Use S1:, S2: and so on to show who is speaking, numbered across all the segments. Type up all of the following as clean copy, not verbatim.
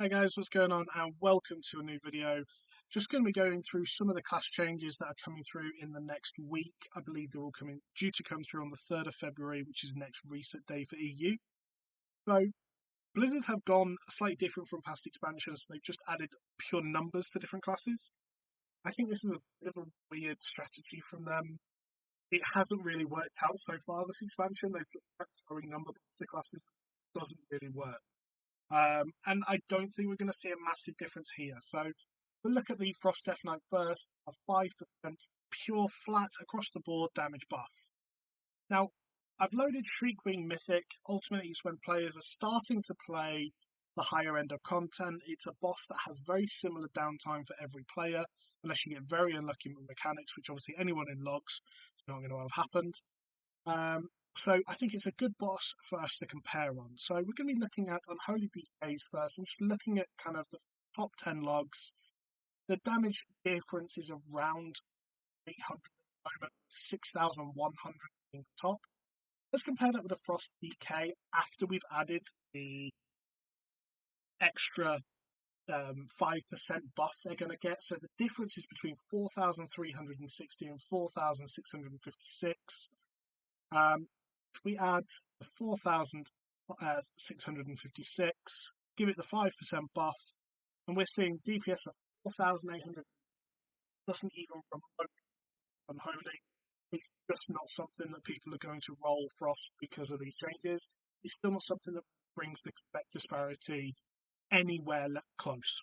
S1: Hey guys, what's going on? And welcome to a new video. Just going to be going through some of the class changes that are coming through in the next week. I believe they're all due to come through on the 3rd of February, which is the next reset day for EU. So Blizzard have gone slightly different from past expansions. They've just added pure numbers to different classes. I think this is a bit of a weird strategy from them. It hasn't really worked out so far, this expansion. They've just kept throwing numbers to classes. It doesn't really work. And I don't think we're going to see a massive difference here. So we'll look at the Frost Death Knight first, a 5% pure flat across the board damage buff. Now, I've loaded Shriekwing Mythic. Ultimately, it's when players are starting to play the higher end of content. It's a boss that has very similar downtime for every player, unless you get very unlucky with mechanics, which obviously anyone in logs is not going to have happened. So I think it's a good boss for us to compare on. So we're going to be looking at Unholy DKs first. I'm just looking at kind of the top 10 logs. The damage difference is around 800 at the moment, 6,100 being the top. Let's compare that with the Frost DK after we've added the extra 5% buff they're going to get. So the difference is between 4,360 and 4,656. If we add the 4,656, give it the 5% buff, and we're seeing DPS of 4,800. Doesn't even promote Unholy. It's just not something that people are going to roll Frost because of these changes. It's still not something that brings the spec disparity anywhere close.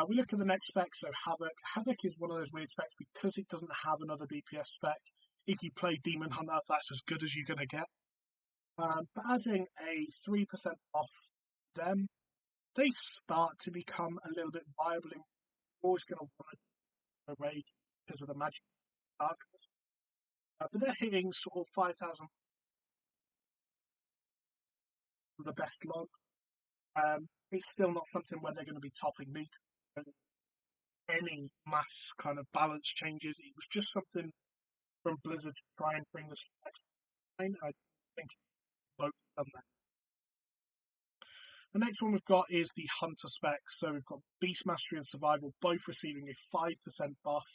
S1: We look at the next spec, so Havoc. Havoc is one of those weird specs because it doesn't have another DPS spec. If you play Demon Hunter, that's as good as you're going to get. But adding a 3% off them, they start to become a little bit viable. You're always going to want to raid because of the magic darkness. But they're hitting sort of 5,000 for the best logs. It's still not something where they're going to be topping meat. Any mass kind of balance changes. It was just something from Blizzard to try and bring this next line. I think both done that. The next one we've got is the Hunter spec. So we've got Beast Mastery and Survival both receiving a 5% buff.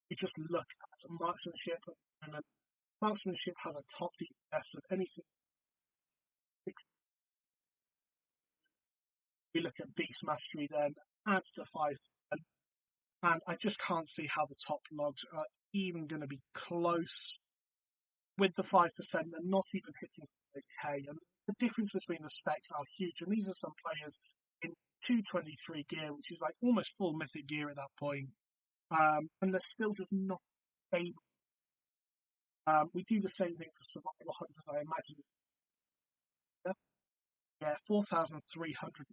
S1: We just look at marksmanship, and marksmanship has a top DPS of anything. We look at Beast Mastery then, adds to 5%, and I just can't see how the top logs are even going to be close with the 5%. They're not even hitting 5k, and the difference between the specs are huge. And these are some players in 223 gear, which is like almost full mythic gear at that point, and they're still just not able. We do the same thing for survival hunters, I imagine. Yeah, 4,330.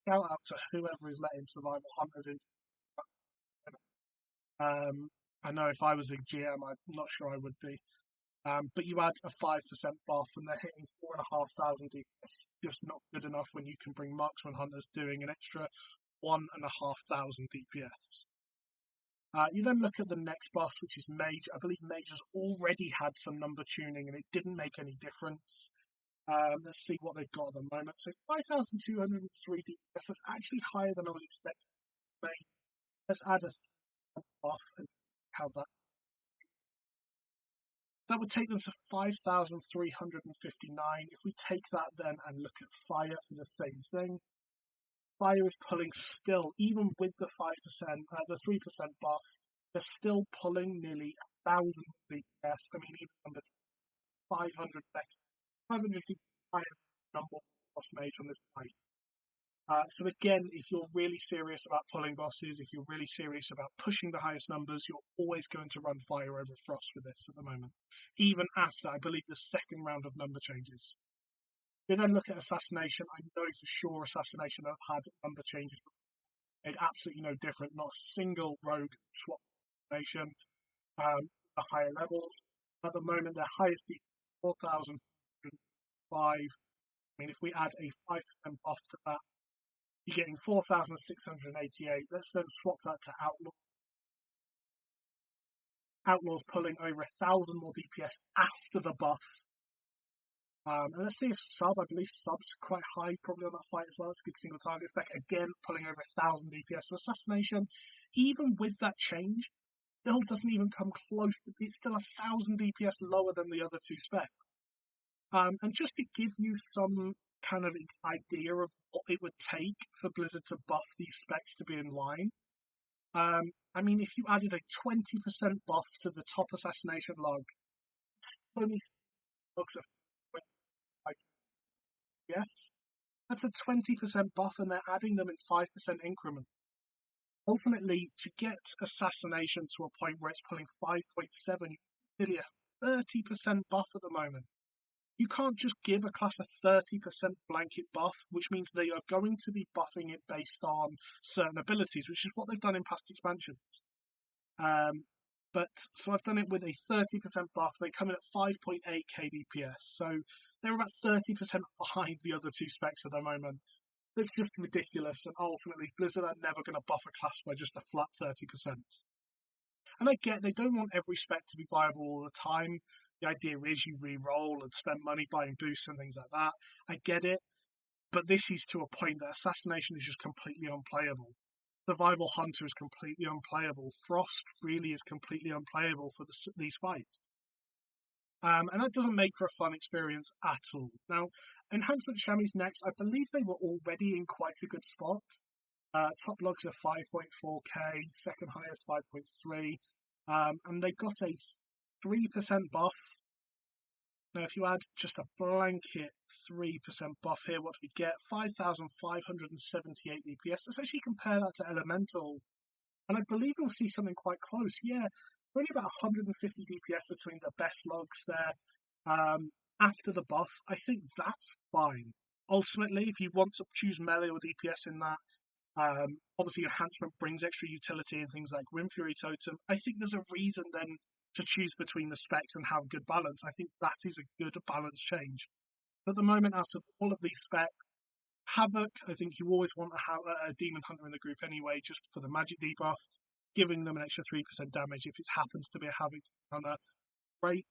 S1: Shout out to whoever is letting survival hunters in. I know if I was a GM, I'm not sure I would be. But you add a 5% buff and they're hitting 4,500 DPS. Just not good enough when you can bring marksman hunters doing an extra 1,500 DPS. You then look at the next boss, which is Mage. I believe Mage has already had some number tuning and it didn't make any difference. Let's see what they've got at the moment. So 5,203 DPS. That's actually higher than I was expecting. Let's add a buff and how that would take them to 5,359. If we take that then and look at Fire for the same thing, Fire is pulling still, even with the 5%, the 3% buff, they're still pulling nearly 1,000 DPS. I mean, even under 500 better, 500 higher number boss mage on this fight. So again, if you're really serious about pulling bosses, if you're really serious about pushing the highest numbers, you're always going to run Fire over Frost with this at the moment, even after, I believe, the second round of number changes. We then look at Assassination. I know for sure Assassination have had number changes. Made absolutely no difference. Not a single rogue swap Assassination. The higher levels. At the moment, their highest is 4,005. I mean, if we add a 5% buff to that, you're getting 4,688. Let's then swap that to Outlaw. Outlaw's pulling over 1,000 more DPS after the buff. And let's see if sub, I believe sub's quite high probably on that fight as well. It's a good single target spec. Again, pulling over 1,000 DPS. So assassination, even with that change, still doesn't even come close. It's still 1,000 DPS lower than the other two specs. And just to give you some kind of idea of what it would take for Blizzard to buff these specs to be in line, I mean, if you added a 20% buff to the top assassination log, it's only logs of 25 FPS. That's a 20% buff, and they're adding them in 5% increments. Ultimately, to get assassination to a point where it's pulling 5.7, nearly a 30% buff at the moment. You can't just give a class a 30% blanket buff, which means they are going to be buffing it based on certain abilities, which is what they've done in past expansions. But so I've done it with a 30% buff. They come in at 5.8 kDPS, so they're about 30% behind the other two specs at the moment. It's just ridiculous, and ultimately Blizzard are never going to buff a class by just a flat 30%. And I get they don't want every spec to be viable all the time. The idea is you re-roll and spend money buying boosts and things like that. I get it, but this is to a point that Assassination is just completely unplayable. Survival Hunter is completely unplayable. Frost really is completely unplayable for these fights. And that doesn't make for a fun experience at all. Now, Enhancement Chamois next, I believe they were already in quite a good spot. Top logs are 5.4k, second highest 5.3, and they've got a 3% buff. Now, if you add just a blanket 3% buff here, what do we get? 5,578 DPS. Let's actually compare that to Elemental, and I believe we'll see something quite close. Yeah, only about 150 DPS between the best logs there. After the buff, I think that's fine. Ultimately, if you want to choose melee or DPS in that, obviously enhancement brings extra utility and things like Windfury Totem. I think there's a reason then to choose between the specs and have good balance. I think that is a good balance change. At the moment, out of all of these specs, Havoc, I think you always want to have a Demon Hunter in the group anyway, just for the magic debuff, giving them an extra 3% damage if it happens to be a Havoc Hunter. Great.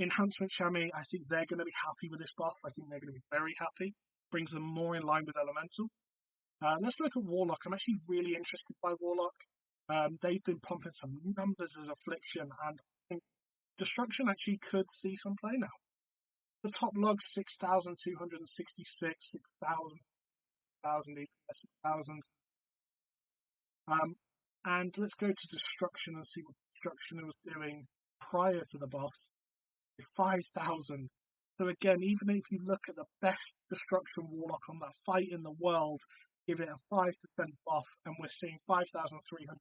S1: Enhancement Chamois, I think they're going to be happy with this buff. I think they're going to be very happy. Brings them more in line with Elemental. Let's look at Warlock. I'm actually really interested by Warlock. They've been pumping some numbers as Affliction, and I think Destruction actually could see some play now. The top log 6,266, 6,000, 6,000. And let's go to Destruction and see what Destruction was doing prior to the buff. 5,000. So again, even if you look at the best Destruction Warlock on that fight in the world, give it a 5% buff, and we're seeing 5,300.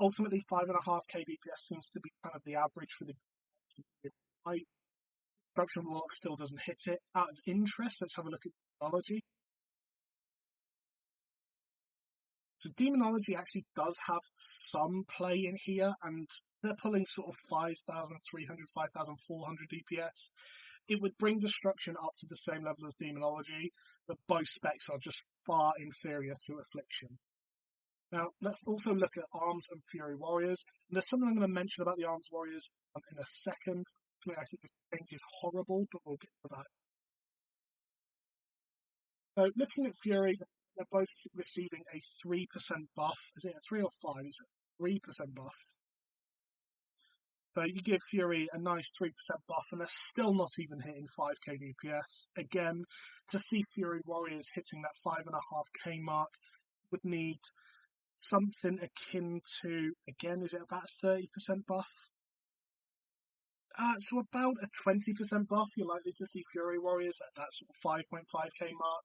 S1: Ultimately, 5.5k DPS seems to be kind of the average for the fight. Destruction Warlock still doesn't hit it. Out of interest, let's have a look at Demonology. So Demonology actually does have some play in here, and they're pulling sort of 5,300, 5,400 DPS. It would bring Destruction up to the same level as Demonology, but both specs are just far inferior to Affliction. Now, let's also look at Arms and Fury Warriors. And there's something I'm going to mention about the Arms Warriors in a second. I think this change is horrible, but we'll get to that. So, looking at Fury, they're both receiving a 3% buff. Is it a 3 or 5? Is it 3% buff? So you give Fury a nice 3% buff, and they're still not even hitting 5k DPS. Again, to see Fury Warriors hitting that 5.5k mark would need something akin to, again, is it about a 30% buff? So about a 20% buff, you're likely to see Fury Warriors at that sort of 5.5k mark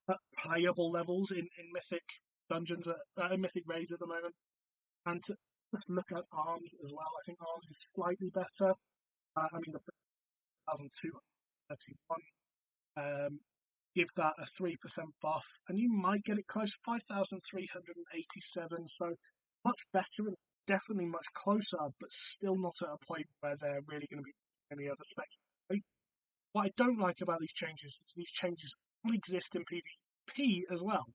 S1: at playable levels in Mythic dungeons, Mythic raids at the moment. And to just look at Arms as well, I think Arms is slightly better. I mean, the 1,231. Give that a 3% buff, and you might get it close to 5,387. So much better and definitely much closer, but still not at a point where they're really going to be any other specs. What I don't like about these changes is these changes all exist in PvP as well.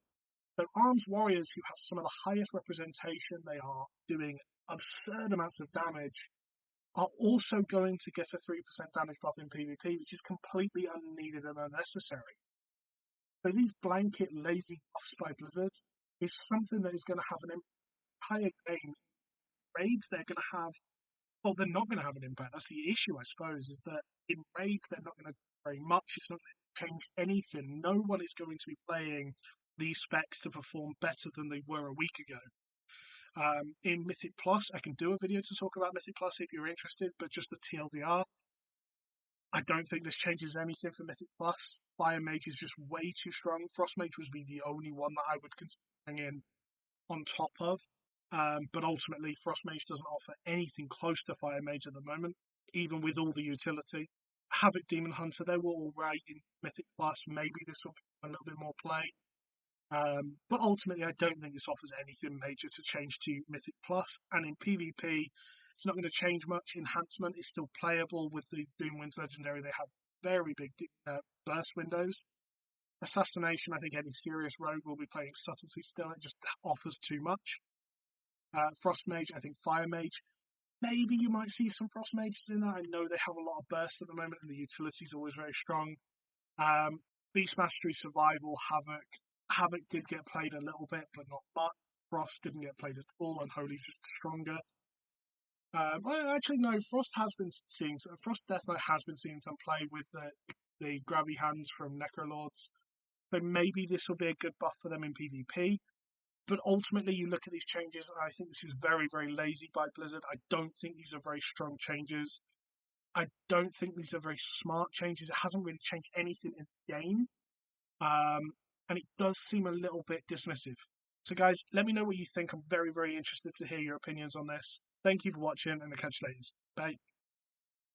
S1: So Arms Warriors, who have some of the highest representation, they are doing absurd amounts of damage. are also going to get a 3% damage buff in PvP, which is completely unneeded and unnecessary. So these blanket lazy buffs by Blizzard is something that is going to have an entire game. Raids, they're going to have, well, they're not going to have an impact. That's the issue, I suppose, is that in raids, they're not going to do very much. It's not going to change anything. No one is going to be playing these specs to perform better than they were a week ago. In Mythic Plus, I can do a video to talk about Mythic Plus if you're interested, but just a TLDR, I don't think this changes anything for Mythic Plus. Fire Mage is just way too strong. Frost Mage would be the only one that I would consider hanging on top of. But ultimately, Frost Mage doesn't offer anything close to Fire Mage at the moment, even with all the utility. Havoc Demon Hunter, they were all right in Mythic Plus. Maybe this will be a little bit more play. But ultimately, I don't think this offers anything major to change to Mythic Plus. And in PvP, it's not going to change much. Enhancement is still playable with the Doomwind's Legendary. They have very big burst windows. Assassination, I think any serious rogue will be playing Subtlety still. It just offers too much. Frost Mage, I think Fire Mage. Maybe you might see some Frost Mages in there. I know they have a lot of burst at the moment, and the utility is always very strong. Beast Mastery, Survival, Havoc. Havoc did get played a little bit, but not much. Frost didn't get played at all, and Holy's just stronger. Actually, no. Frost Death Knight has been seeing some play with the grabby hands from Necrolords. So maybe this will be a good buff for them in PvP. But ultimately, you look at these changes, and I think this is very, very lazy by Blizzard. I don't think these are very strong changes. I don't think these are very smart changes. It hasn't really changed anything in the game. And it does seem a little bit dismissive. So, guys, let me know what you think. I'm very, very interested to hear your opinions on this. Thank you for watching, and I'll catch you later. Bye.